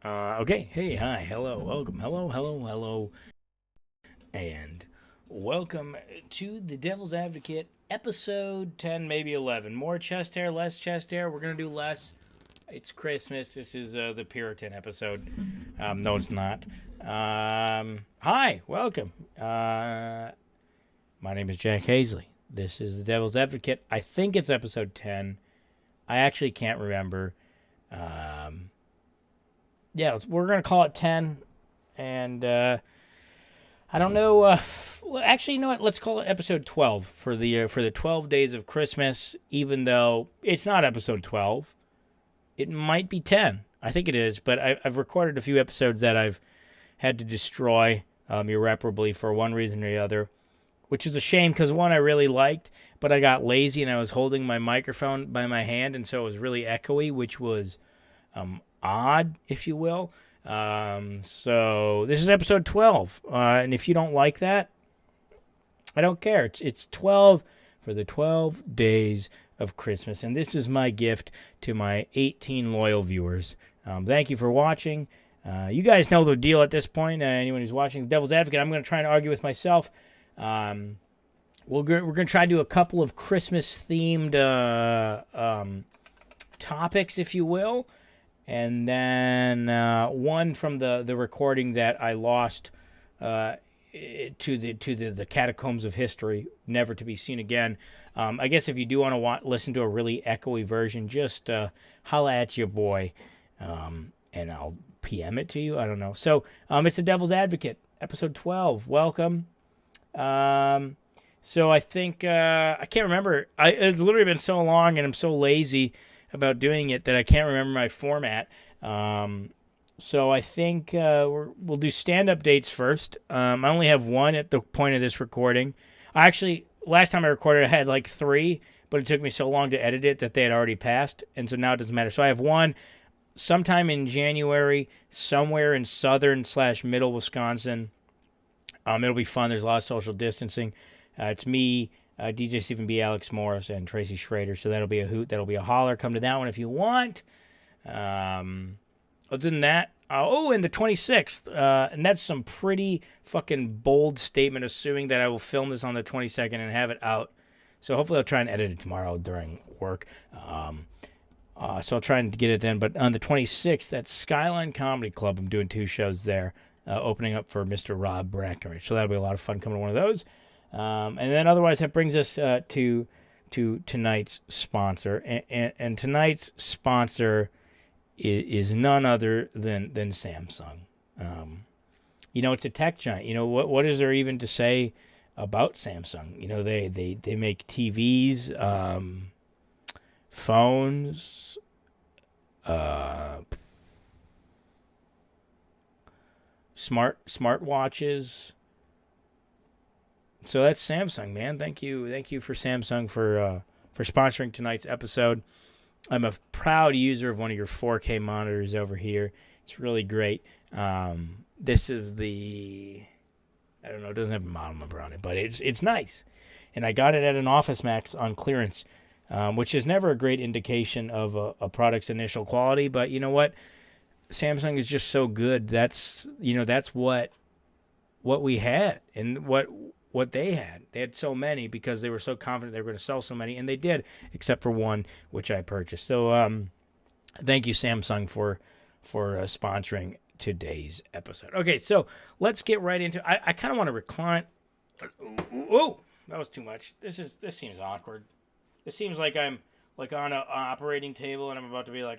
Okay. Hey, hi, hello, welcome, hello, and welcome to the Devil's Advocate, episode 10, maybe 11. More chest hair, less chest hair. We're gonna do less. It's Christmas. This is the Puritan episode. No, it's not. Hi, welcome. My name is Jack Hazley. This is the Devil's Advocate. I think it's episode 10. I actually can't remember. Yeah, we're gonna call it 10, and I don't know. Actually, you know what? Let's call it episode 12 for the 12 days of Christmas. Even though it's not episode 12, it might be 10. I think it is, but I've recorded a few episodes that I've had to destroy irreparably for one reason or the other, which is a shame because one I really liked, but I got lazy and I was holding my microphone by my hand, and so it was really echoey, which was odd, if you will. So this is episode 12, and if you don't like that, I don't care. It's 12 for the 12 days of Christmas, and this is my gift to my 18 loyal viewers. Thank you for watching. You guys know the deal at this point. Anyone who's watching The Devil's Advocate, I'm going to try and argue with myself. We're going to try to do a couple of Christmas-themed topics, if you will. And then one from the recording that I lost to the catacombs of history, never to be seen again. I guess if you do want to listen to a really echoey version, just holla at your boy, and I'll PM it to you. I don't know. So it's The Devil's Advocate, episode 12. Welcome. So I think I can't remember. It's literally been so long, and I'm so lazy about doing it that I can't remember my format. So I think we'll do stand-up dates first. I only have one at the point of this recording. Last time I recorded, I had like 3, but it took me so long to edit it that they had already passed, and so now it doesn't matter. So I have one sometime in January, somewhere in southern/middle Wisconsin. It'll be fun. There's a lot of social distancing. It's me, DJ Stephen B, Alex Morris, and Tracy Schrader. So that'll be a hoot. That'll be a holler. Come to that one if you want. Other than that, and the 26th. And that's some pretty fucking bold statement, assuming that I will film this on the 22nd and have it out. So hopefully I'll try and edit it tomorrow during work. So I'll try and get it then. But on the 26th, at Skyline Comedy Club, I'm doing 2 shows there, opening up for Mr. Rob Breckenridge. So that'll be a lot of fun coming to one of those. And then otherwise, that brings us to tonight's sponsor. And tonight's sponsor is none other than Samsung. It's a tech giant. What is there even to say about Samsung? They make TVs, phones, smartwatches. So that's Samsung, man. Thank you for Samsung for sponsoring tonight's episode. I'm a proud user of one of your 4K monitors over here. It's really great. This is I don't know, it doesn't have a model number on it, but it's nice. And I got it at an Office Max on clearance, which is never a great indication of a product's initial quality. But you know what? Samsung is just so good. That's what we had, and what they had. They had so many because they were so confident they were going to sell so many, and they did, except for one, which I purchased. So thank you, Samsung, for sponsoring today's episode. Okay, so let's get right into it. I kind of want to recline. Oh, that was too much. This seems awkward. It seems like I'm like on an operating table and I'm about to be like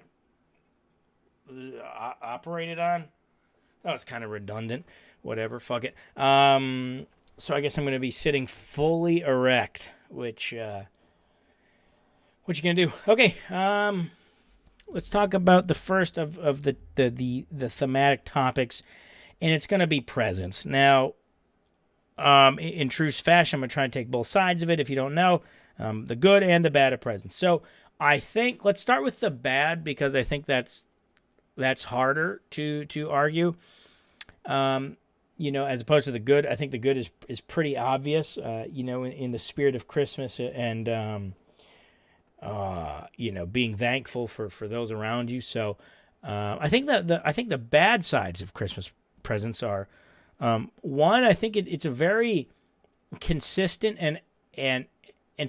operated on. That was kind of redundant. Whatever, fuck it. So I guess I'm going to be sitting fully erect, which what you gonna do? Okay, let's talk about the first of the thematic topics, and it's going to be presents. Now, in true fashion, I'm going to try and take both sides of it. If you don't know, the good and the bad of presents. So I think let's start with the bad because I think that's harder to argue. As opposed to the good. I think the good is pretty obvious, in the spirit of Christmas and, being thankful for those around you. So I think the bad sides of Christmas presents are, one, I think it's a very consistent and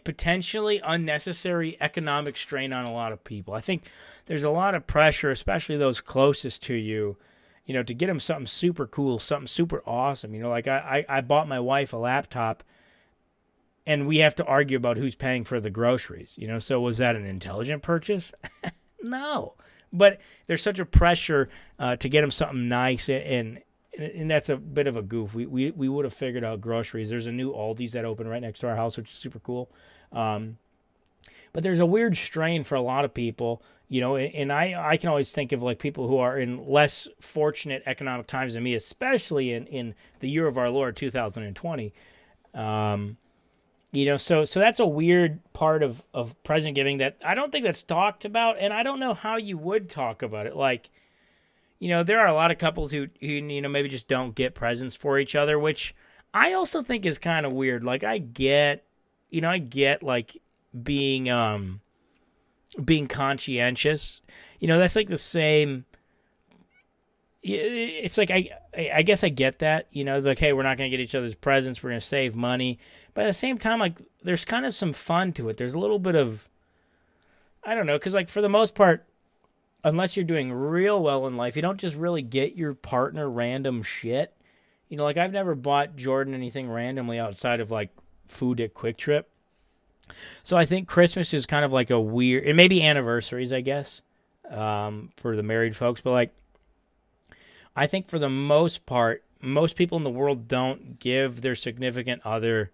potentially unnecessary economic strain on a lot of people. I think there's a lot of pressure, especially those closest to you, to get them something super cool, something super awesome. Like I bought my wife a laptop, and we have to argue about who's paying for the groceries. So was that an intelligent purchase? No. But there's such a pressure to get them something nice, and that's a bit of a goof. We would have figured out groceries. There's a new Aldi's that opened right next to our house, which is super cool. But there's a weird strain for a lot of people, and I can always think of like people who are in less fortunate economic times than me, especially in the year of our Lord 2020. So that's a weird part of present giving that I don't think that's talked about, and I don't know how you would talk about it. Like, there are a lot of couples who maybe just don't get presents for each other, which I also think is kind of weird. Like, I get like being conscientious. That's like the same. It's like I guess I get that. Like, hey, we're not gonna get each other's presents. We're gonna save money, but at the same time, like, there's kind of some fun to it. There's a little bit of, I don't know, because like for the most part, unless you're doing real well in life, you don't just really get your partner random shit. Like, I've never bought Jordan anything randomly outside of like food at Quick Trip. So I think Christmas is kind of like a weird, and maybe anniversaries, I guess, for the married folks. But like, I think for the most part, most people in the world don't give their significant other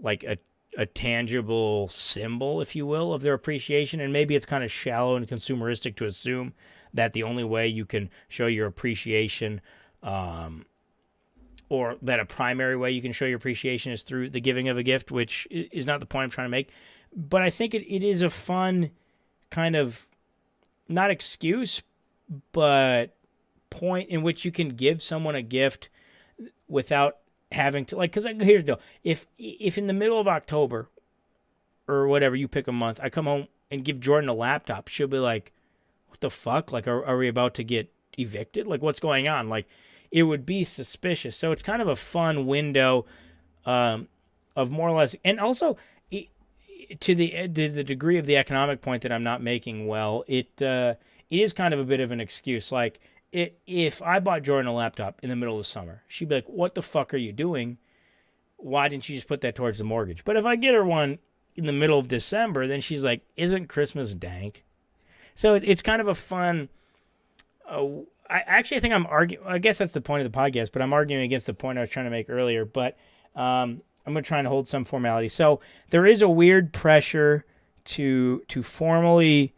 like a tangible symbol, if you will, of their appreciation. And maybe it's kind of shallow and consumeristic to assume that the only way you can show your appreciation, or that a primary way you can show your appreciation is through the giving of a gift, which is not the point I'm trying to make. But I think it is a fun kind of, not excuse, but point in which you can give someone a gift without having to, like, because here's the deal. If in the middle of October or whatever, you pick a month, I come home and give Jordan a laptop, she'll be like, what the fuck? Like, are we about to get evicted? Like, what's going on? Like, it would be suspicious. So it's kind of a fun window of more or less, and also to the degree of the economic point that I'm not making well, it is kind of a bit of an excuse. Like, if I bought Jordan a laptop in the middle of the summer, she'd be like, what the fuck are you doing? Why didn't you just put that towards the mortgage? But if I get her one in the middle of December, then she's like, isn't Christmas dank? So it's kind of a fun, I think I'm arguing, I guess that's the point of the podcast, but I'm arguing against the point I was trying to make earlier. But I'm going to try and hold some formality. So there is a weird pressure to formally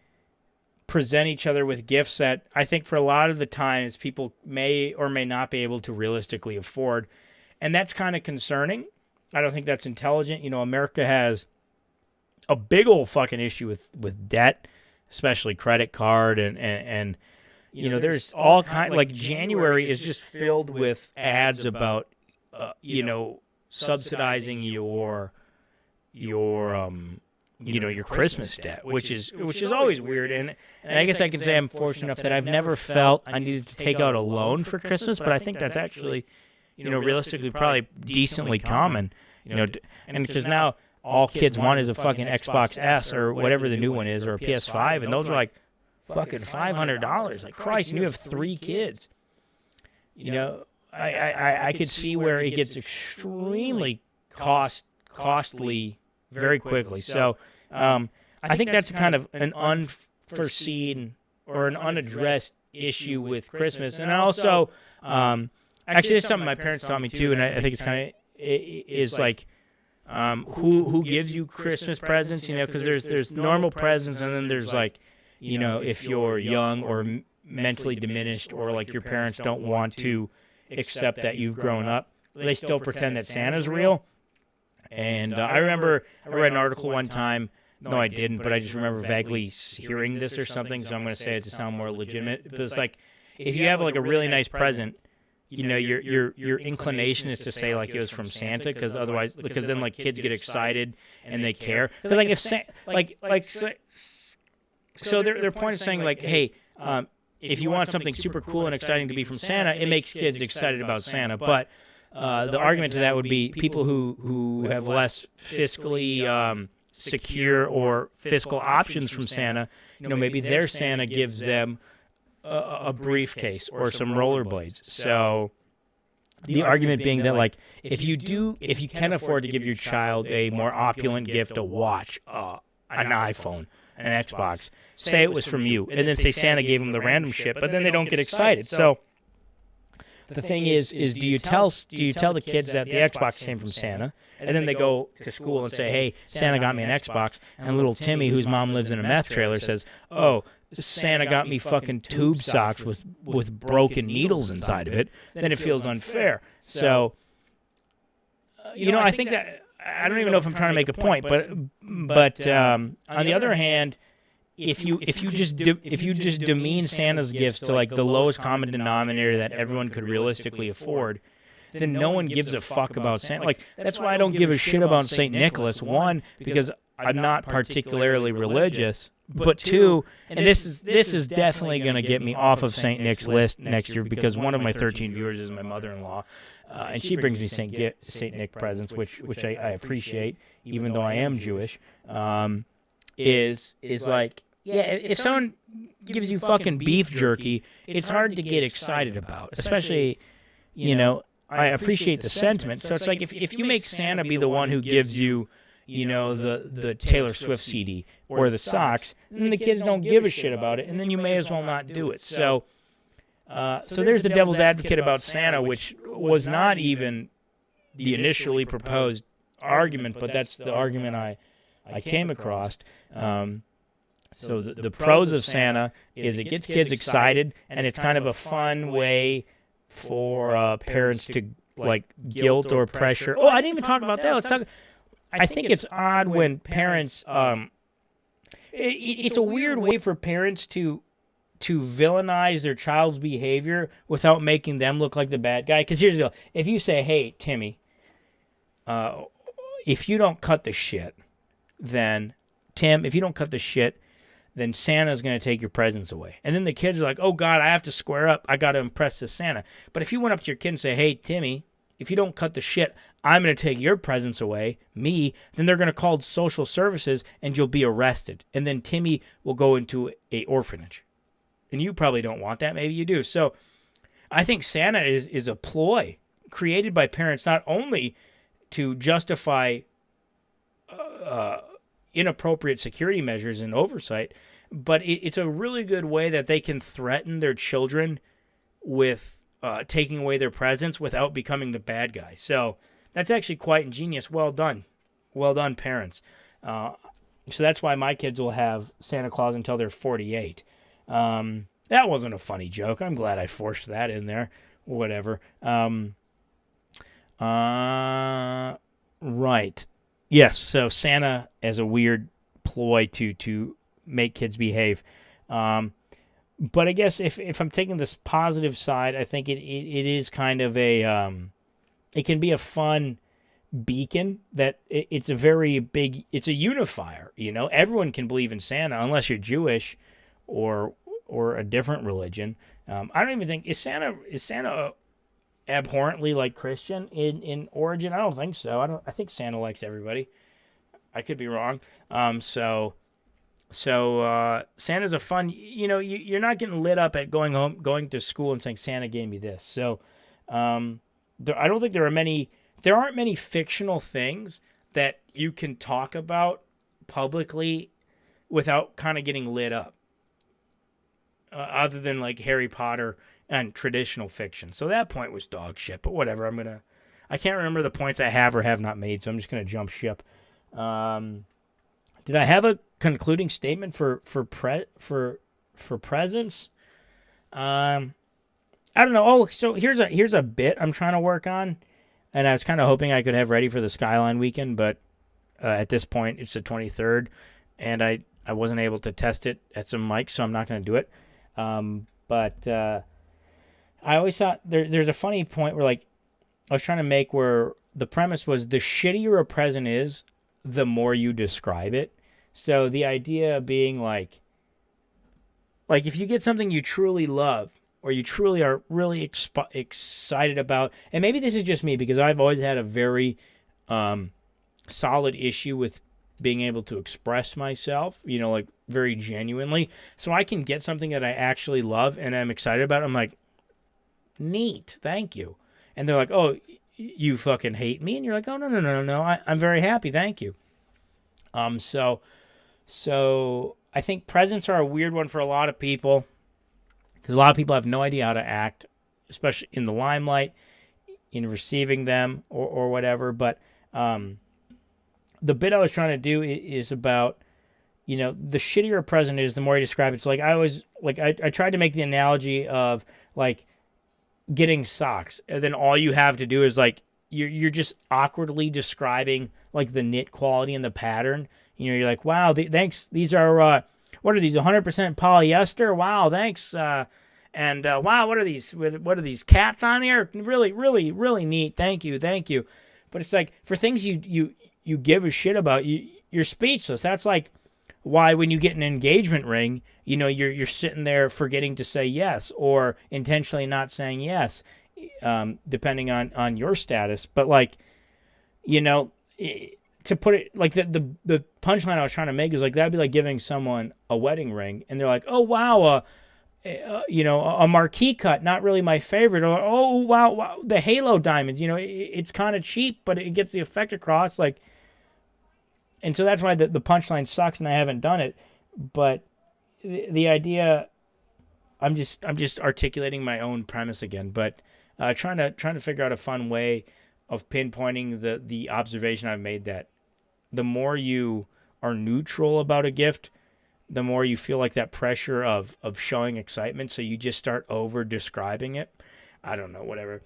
present each other with gifts that I think for a lot of the times people may or may not be able to realistically afford. And that's kind of concerning. I don't think that's intelligent. America has a big old fucking issue with debt, especially credit card and there's all kind, like January is just filled with ads about subsidizing your Christmas debt, which is always weird. And I guess I can say I'm fortunate enough that I've never felt I needed to take out a loan for Christmas, but I think that's actually, realistically probably decently common, and because now all kids want is a fucking Xbox S or whatever the new one is, or a PS5, and those are like fucking $500. Like, Christ, and you have 3 kids. I could see where it gets extremely costly very quickly. So I think that's kind of an unforeseen or an unaddressed issue with Christmas. And also, actually, it's something my parents taught me too, and I think it's kind of is like, who gives you Christmas presents? Because there's normal presents, and then there's like, if you're young or mentally diminished, or like your parents don't want to accept that you've grown up, they still pretend that Santa's real. And I remember I read an article one time. No, I didn't, but I just remember vaguely hearing this or something, so I'm going to say it to sound more legitimate. But it's like, if you have like a really nice present, your inclination is to say like it was from Santa, because then like kids get excited and they care. Because like if so their point is saying like, hey, if you want something super cool and exciting to be from Santa, it makes kids excited about Santa. But the argument to that would be people who have less fiscally secure or fiscal options from Santa. Maybe their Santa gives them a briefcase or some rollerblades. So the argument being that, like, if you can afford to give your child a more opulent gift, a watch, an iPhone, an Xbox, say it was from you, and then say Santa gave them the random shit, but then they don't get excited. So the thing is do you tell the kids that the Xbox came from Santa, and then they go to school and say, hey, Santa got me an Xbox, and little Timmy, whose mom lives in a meth trailer, says, oh, Santa got me fucking tube socks with broken needles inside of it, then it feels unfair. So, I think that, I don't even know if I'm trying to make a point, but on the other hand, if you just demean Santa's gifts to like the lowest common denominator that everyone could realistically afford, then no one gives a fuck about Santa. Like, that's why I don't give a shit about St. Nicholas. One, because I'm not particularly religious. But two, and this is definitely going to get me off of St. Nick's list next year, because one of my 13 viewers is my mother-in-law, and she brings me St. Nick presents, which I appreciate, even though I am Jewish. Is like, yeah, if someone gives you fucking beef jerky, it's hard to get excited about, especially, I appreciate the sentiment. So it's like, if you make Santa be the one who gives you, the Taylor Swift CD or the socks, then the kids don't give a shit about it, and then you may as well not do it. So there's the devil's advocate about Santa, which was not even the initially proposed argument, but that's the argument I came across. So the pros of Santa is it gets kids excited, and it's kind of a fun way for parents to, like, guilt or pressure. Oh, I didn't even talk about that. Let's talk. I think it's odd when parents. It's a weird way for parents to villainize their child's behavior without making them look like the bad guy. Because here's the deal: if you say, "Hey, Timmy, if you don't cut the shit, then then Santa's going to take your presents away." And then the kids are like, "Oh God, I have to square up. I got to impress this Santa." But if you went up to your kid and say, "Hey, Timmy, if you don't cut the shit, I'm going to take your presents away, me," then they're going to call social services and you'll be arrested. And then Timmy will go into a orphanage. And you probably don't want that. Maybe you do. So I think Santa is a ploy created by parents, not only to justify inappropriate security measures and oversight, but it's a really good way that they can threaten their children with taking away their presents without becoming the bad guy. So that's actually quite ingenious. Well done, parents. So that's why my kids will have Santa Claus until they're 48. That wasn't a funny joke. I'm glad I forced that in there. Whatever. Right. Yes. So Santa as a weird ploy to make kids behave. But I guess if I'm taking this positive side, I think it is kind of a it can be a fun beacon that it's a unifier. Everyone can believe in Santa unless you're Jewish or a different religion. I don't even think is Santa abhorrently like Christian in origin. I don't think so. I think Santa likes everybody. I could be wrong. So Santa's a fun, you're not getting lit up at going to school and saying Santa gave me this. So I don't think there aren't many fictional things that you can talk about publicly without kind of getting lit up, other than like Harry Potter and traditional fiction. So that point was dog shit, but whatever. I can't remember the points I have or have not made, so I'm just going to jump ship. Did I have a concluding statement for presents? I don't know. Oh, so here's a bit I'm trying to work on, and I was kind of hoping I could have ready for the Skyline weekend, but at this point it's the 23rd, and I wasn't able to test it at some mics, so I'm not going to do it. But I always thought there's a funny point where, like, I was trying to make where the premise was the shittier a present is, the more you describe it. So the idea being like Like if you get something you truly love or you truly are really excited about, and maybe this is just me because I've always had a very solid issue with being able to express myself, like very genuinely. So I can get something that I actually love and I'm excited about. I'm like, neat, thank you. And they're like, oh, you fucking hate me? And you're like, oh, no. I'm very happy, thank you. So I think presents are a weird one for a lot of people because a lot of people have no idea how to act, especially in the limelight, in receiving them or whatever. But the bit I was trying to do is about, the shittier a present is, the more you describe it. So like I tried to make the analogy of like getting socks, and then all you have to do is like you're just awkwardly describing like the knit quality and the pattern. You're like, wow, thanks. These are what are these? 100% polyester. Wow, thanks. And wow, what are these? What are these cats on here? Really, really, really neat. Thank you. But it's like for things you give a shit about, you're speechless. That's like why when you get an engagement ring, you're sitting there forgetting to say yes or intentionally not saying yes, depending on your status. But like, to put it like the punchline I was trying to make is like that'd be like giving someone a wedding ring and they're like, oh wow, a marquee cut, not really my favorite, or oh wow, the halo diamonds, it's kind of cheap, but it gets the effect across, like. And so that's why the punchline sucks, and I haven't done it. But the idea, I'm just articulating my own premise again, but trying to figure out a fun way of pinpointing the observation I've made that the more you are neutral about a gift, the more you feel like that pressure of showing excitement. So you just start over describing it. I don't know, whatever.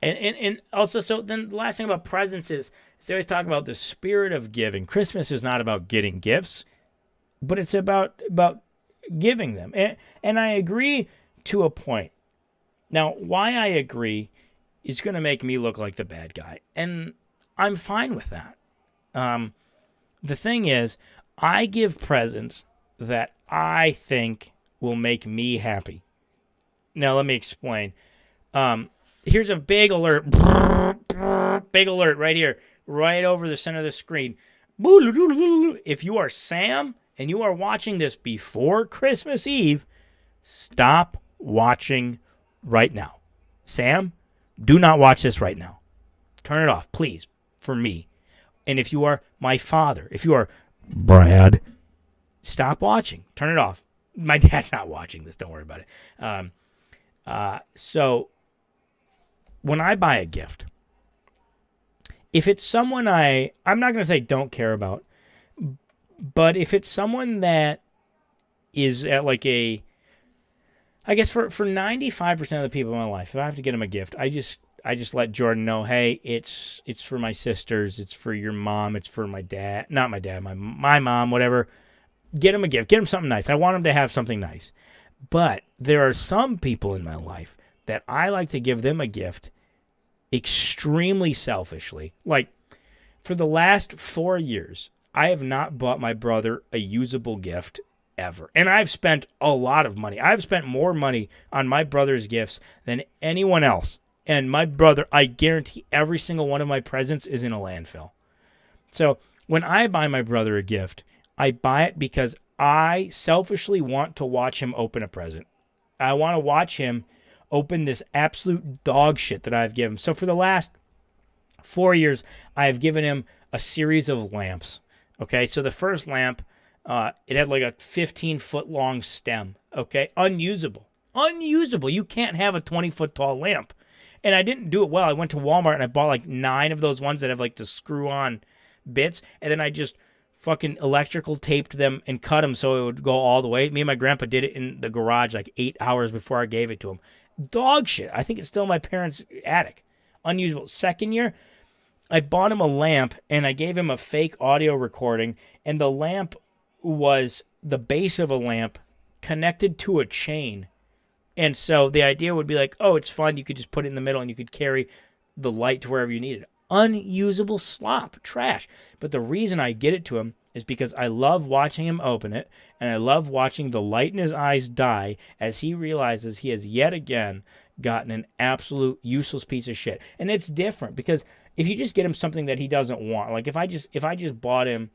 And also, so then the last thing about presents is they always talk about the spirit of giving. Christmas is not about getting gifts, but it's about giving them. And I agree to a point. Now, why I agree is going to make me look like the bad guy. And I'm fine with that. The thing is, I give presents that I think will make me happy. Now, let me explain. Here's a big alert. Big alert right here. Right over the center of the screen. If you are Sam and you are watching this before Christmas Eve, stop watching right now. Sam, do not watch this right now. Turn it off, please, for me. And if you are my father, if you are Brad, stop watching. Turn it off. My dad's not watching this. Don't worry about it. So when I buy a gift, if it's someone I'm not going to say don't care about, but if it's someone that is at like I guess for 95% of the people in my life, if I have to get them a gift, I just let Jordan know, hey, it's for my sisters, it's for your mom, it's for my dad, not my dad, my mom, whatever. Get him a gift, get him something nice. I want him to have something nice. But there are some people in my life that I like to give them a gift extremely selfishly. Like, for the last 4 years, I have not bought my brother a usable gift ever. And I've spent a lot of money. I've spent more money on my brother's gifts than anyone else. And my brother, I guarantee every single one of my presents is in a landfill. So when I buy my brother a gift, I buy it because I selfishly want to watch him open a present. I want to watch him open this absolute dog shit that I've given him. So for the last 4 years, I've given him a series of lamps. Okay, so the first lamp, it had like a 15-foot long stem. Okay, unusable. You can't have a 20-foot tall lamp. And I didn't do it well. I went to Walmart and I bought like 9 of those ones that have like the screw-on bits, and then I just fucking electrical taped them and cut them so it would go all the way. Me and my grandpa did it in the garage like 8 hours before I gave it to him. Dog shit. I think it's still in my parents' attic. Unusable. Second year, I bought him a lamp and I gave him a fake audio recording, and the lamp was the base of a lamp connected to a chain. And so the idea would be like, oh, it's fun. You could just put it in the middle and you could carry the light to wherever you need it. Unusable slop, trash. But the reason I get it to him is because I love watching him open it, and I love watching the light in his eyes die as he realizes he has yet again gotten an absolute useless piece of shit. And it's different because if you just get him something that he doesn't want, like if I just bought him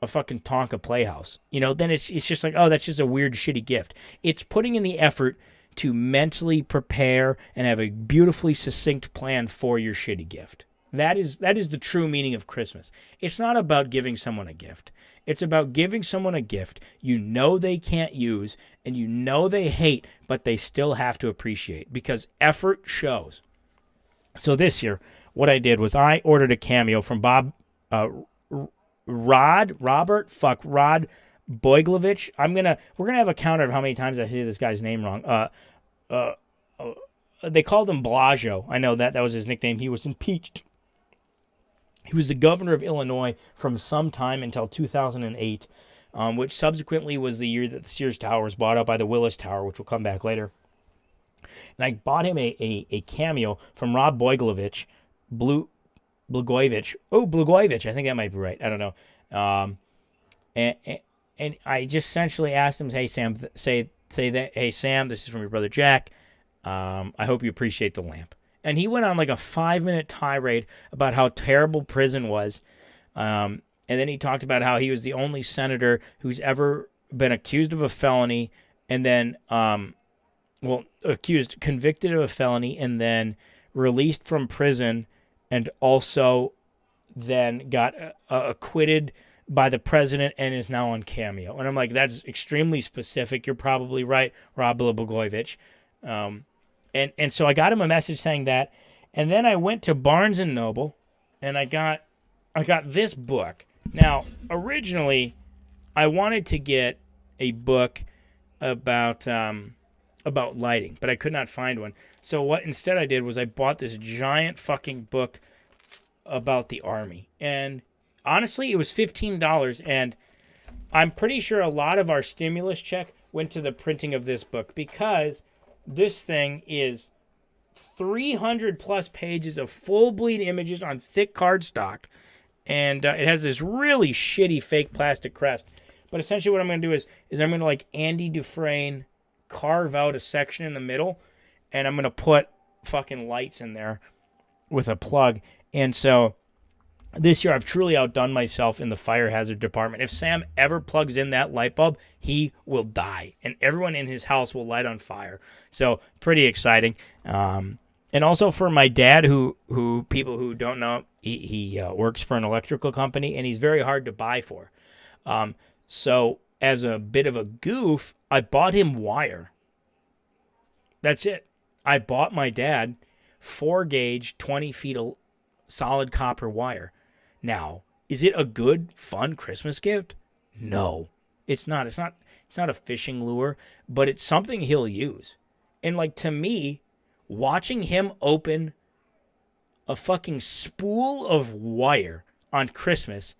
a fucking Tonka Playhouse, then it's just like, oh, that's just a weird shitty gift. It's putting in the effort to mentally prepare and have a beautifully succinct plan for your shitty gift. That is the true meaning of Christmas. It's not about giving someone a gift. It's about giving someone a gift you know they can't use and you know they hate, but they still have to appreciate because effort shows. So this year, what I did was I ordered a cameo from Rod Boyglovich. We're gonna have a counter of how many times I say this guy's name wrong. They called him Blasio. I know that was his nickname. He was impeached. He was the governor of Illinois from some time until 2008, which subsequently was the year that the Sears Tower was bought out by the Willis Tower, which will come back later. And I bought him a cameo from Rod Boyglovich, Blagojevich. I think that might be right. I don't know. And I just essentially asked him, "Hey Sam, say that. Hey Sam, this is from your brother Jack. I hope you appreciate the lamp." And he went on like a 5-minute tirade about how terrible prison was. And then he talked about how he was the only senator who's ever been accused of a felony and then, convicted of a felony and then released from prison and also then got acquitted by the president and is now on Cameo. And I'm like, that's extremely specific. You're probably right, Rob Blagojevich. And so I got him a message saying that, and then I went to Barnes & Noble, and I got this book. Now, originally, I wanted to get a book about lighting, but I could not find one. So what instead I did was I bought this giant fucking book about the Army. And honestly, it was $15, and I'm pretty sure a lot of our stimulus check went to the printing of this book because this thing is 300 plus pages of full bleed images on thick cardstock. And it has this really shitty fake plastic crest. But essentially what I'm going to do is I'm going to like Andy Dufresne carve out a section in the middle. And I'm going to put fucking lights in there with a plug. And so this year, I've truly outdone myself in the fire hazard department. If Sam ever plugs in that light bulb, he will die, and everyone in his house will light on fire. So, pretty exciting. And also for my dad, who people who don't know, he works for an electrical company, and he's very hard to buy for. So, as a bit of a goof, I bought him wire. That's it. I bought my dad 4-gauge, 20 feet of solid copper wire. Now, is it a good, fun Christmas gift? No, it's not. It's not a fishing lure, but it's something he'll use. And like to me, watching him open a fucking spool of wire on Christmas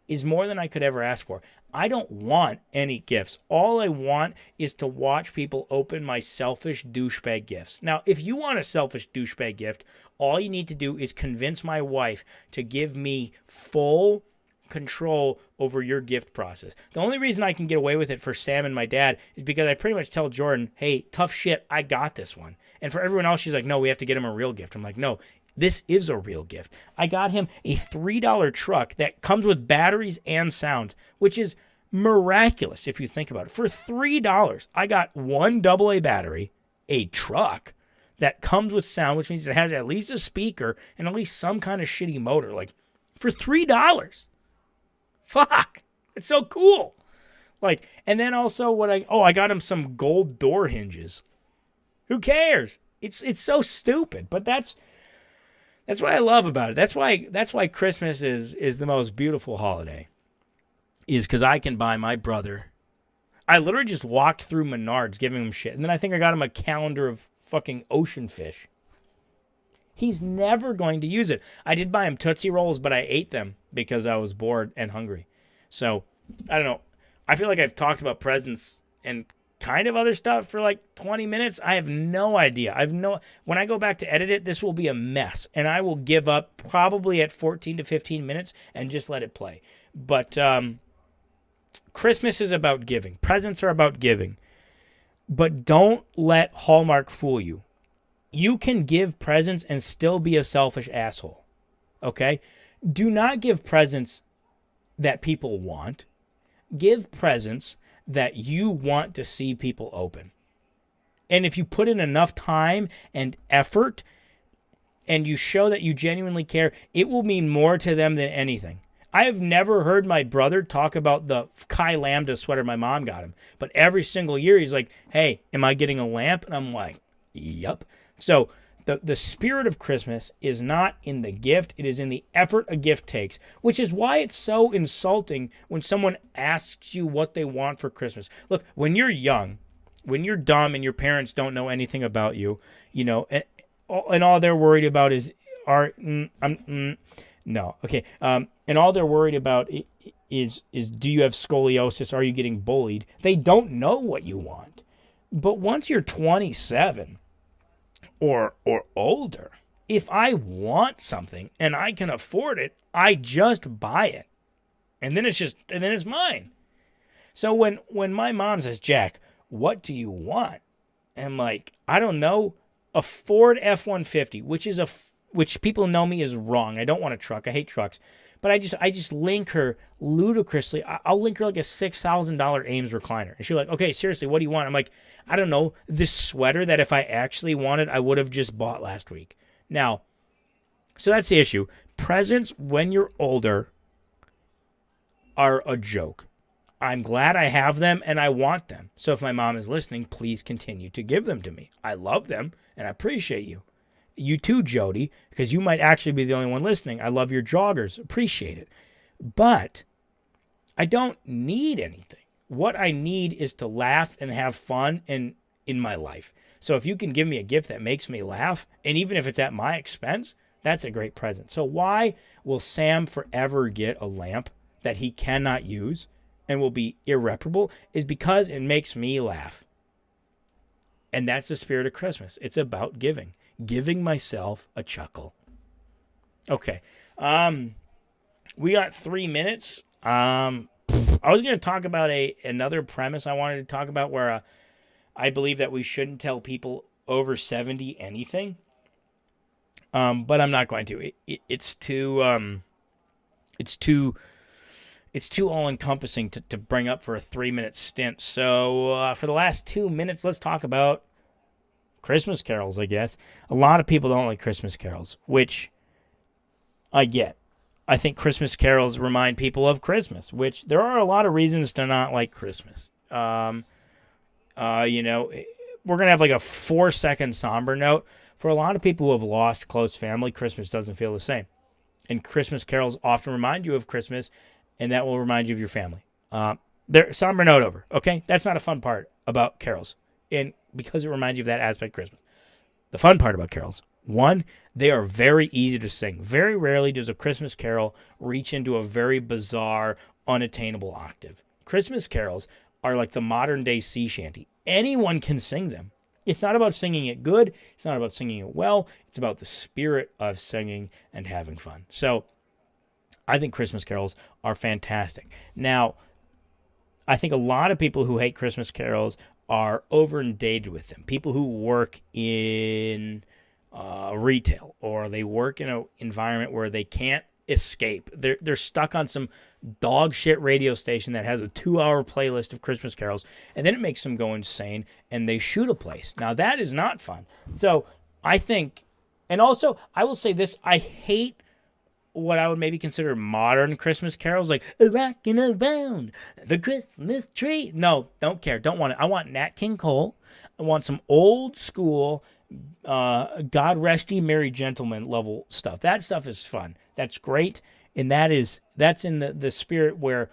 is more than I could ever ask for. I don't want any gifts. All I want is to watch people open my selfish douchebag gifts. Now, if you want a selfish douchebag gift, all you need to do is convince my wife to give me full control over your gift process. The only reason I can get away with it for Sam and my dad is because I pretty much tell Jordan, hey, tough shit, I got this one. And for everyone else, she's like, no, we have to get him a real gift. I'm like, no, this is a real gift. I got him a $3 truck that comes with batteries and sound, which is miraculous if you think about it. For $3, I got one AA battery, a truck that comes with sound, which means it has at least a speaker and at least some kind of shitty motor. Like, for $3. Fuck. It's so cool. Like, and then also I got him some gold door hinges. Who cares? It's so stupid, but that's what I love about it. That's why Christmas is the most beautiful holiday. Is because I can buy my brother. I literally just walked through Menards giving him shit, and then I think I got him a calendar of fucking ocean fish. He's never going to use it. I did buy him Tootsie Rolls, but I ate them because I was bored and hungry. So, I don't know. I feel like I've talked about presents and kind of other stuff for like 20 minutes. I have no idea. When I go back to edit it, this will be a mess, and I will give up probably at 14 to 15 minutes and just let it play. But Christmas is about giving. Presents are about giving. But don't let Hallmark fool you. You can give presents and still be a selfish asshole. Okay? Do not give presents that people want. Give presents that you want to see people open. And if you put in enough time and effort and you show that you genuinely care, it will mean more to them than anything. I have never heard my brother talk about the Chi Lambda sweater my mom got him. But every single year he's like, hey, am I getting a lamp? And I'm like, yup. So the spirit of Christmas is not in the gift. It is in the effort a gift takes, which is why it's so insulting when someone asks you what they want for Christmas. Look, when you're young, when you're dumb and your parents don't know anything about you, you know, and all they're worried about is, no, okay. And all they're worried about is do you have scoliosis? Are you getting bullied? They don't know what you want. But once you're 27 or older, if I want something and I can afford it, I just buy it. And then it's mine. So when my mom says, Jack, what do you want? And I'm like, I don't know, a Ford F-150, which people know me is wrong. I don't want a truck. I hate trucks. But I just link her ludicrously. I'll link her like a $6,000 Ames recliner. And she's like, okay, seriously, what do you want? I'm like, I don't know, this sweater that if I actually wanted, I would have just bought last week. Now, so that's the issue. Presents when you're older are a joke. I'm glad I have them and I want them. So if my mom is listening, please continue to give them to me. I love them and I appreciate you. You too, Jody, because you might actually be the only one listening. I love your joggers. Appreciate it. But I don't need anything. What I need is to laugh and have fun in my life. So if you can give me a gift that makes me laugh, and even if it's at my expense, that's a great present. So why will Sam forever get a lamp that he cannot use and will be irreparable? Is because it makes me laugh. And that's the spirit of Christmas. It's about giving. Giving myself a chuckle. Okay. We got 3 minutes. I was going to talk about another premise I wanted to talk about where I believe that we shouldn't tell people over 70 anything. But I'm not going to. It's too all-encompassing to bring up for a 3-minute stint. So for the last 2 minutes, let's talk about Christmas carols, I guess. A lot of people don't like Christmas carols, which I get. I think Christmas carols remind people of Christmas, which there are a lot of reasons to not like Christmas. We're going to have like a 4-second somber note. For a lot of people who have lost close family, Christmas doesn't feel the same. And Christmas carols often remind you of Christmas, and that will remind you of your family. Somber note over, okay? That's not a fun part about carols. And because it reminds you of that aspect of Christmas. The fun part about carols, one, they are very easy to sing. Very rarely does a Christmas carol reach into a very bizarre, unattainable octave. Christmas carols are like the modern day sea shanty. Anyone can sing them. It's not about singing it good. It's not about singing it well. It's about the spirit of singing and having fun. So I think Christmas carols are fantastic. Now, I think a lot of people who hate Christmas carols are over-inundated with them. People who work in retail or they work in an environment where they can't escape. They're stuck on some dog shit radio station that has a 2-hour playlist of Christmas carols, and then it makes them go insane and they shoot a place. Now that is not fun. So I think, and also I will say this, I hate what I would maybe consider modern Christmas carols, like rocking around the Christmas tree. No, don't care. Don't want it. I want Nat King Cole. I want some old school, God Rest Ye Merry Gentlemen level stuff. That stuff is fun. That's great. And that's in the spirit where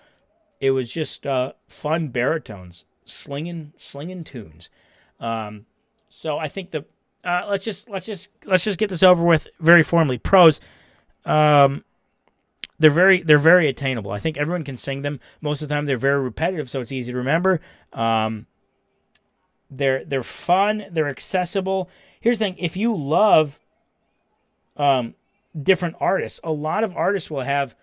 it was just fun baritones slinging tunes. So I think let's just get this over with very formally. Pros. They're very attainable. I think everyone can sing them. Most of the time, they're very repetitive, so it's easy to remember. They're fun. They're accessible. Here's the thing: if you love different artists, a lot of artists will have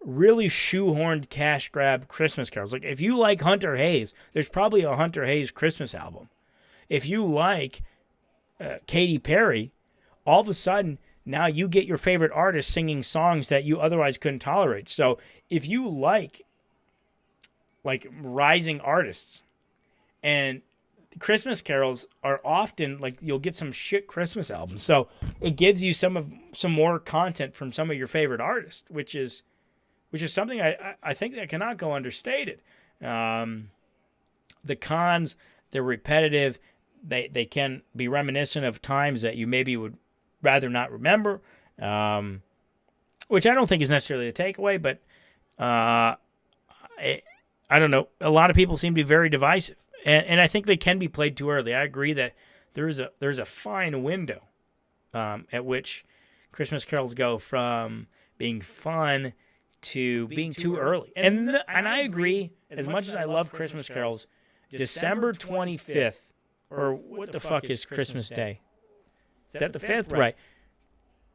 really shoehorned cash grab Christmas carols. Like if you like Hunter Hayes, there's probably a Hunter Hayes Christmas album. If you like Katy Perry, all of a sudden now you get your favorite artist singing songs that you otherwise couldn't tolerate. So if you like rising artists, and Christmas carols are often like you'll get some shit Christmas albums. So it gives you some more content from some of your favorite artists, which is something I think that cannot go understated. The cons, they're repetitive. They can be reminiscent of times that you maybe would rather not remember, which I don't think is necessarily a takeaway, but I don't know. A lot of people seem to be very divisive, and I think they can be played too early. I agree that there's a fine window at which Christmas carols go from being fun to being too early. And I agree, as much as I love Christmas carols, December 25th, or what the fuck is Christmas Day? Is that the 5th? Right.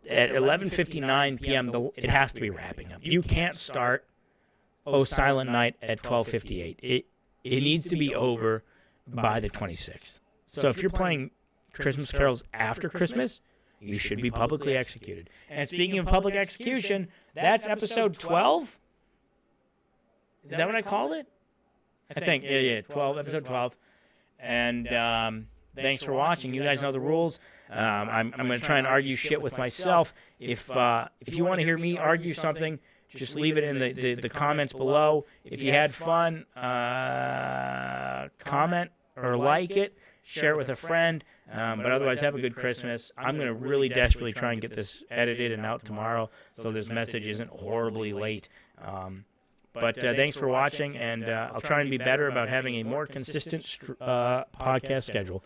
At 11:59 p.m., it has to be wrapping up. You can't start Oh Silent Night at 12:58. It needs to be over by the 26th. So if you're playing Christmas carols after Christmas, you should be publicly executed. And speaking of public execution, that's episode 12? Is that what I called it? I think, yeah, 12, episode 12. And thanks for watching. You guys know the rules. I'm going to try and argue shit with myself. If you want to hear me argue something, just leave it in the comments below. If you had fun, comment or like it. Share it with a friend. But otherwise, have a good Christmas. I'm going to really desperately try and get this edited and out tomorrow so this message isn't horribly late. But thanks for watching, and I'll try and be better about having a more consistent podcast schedule.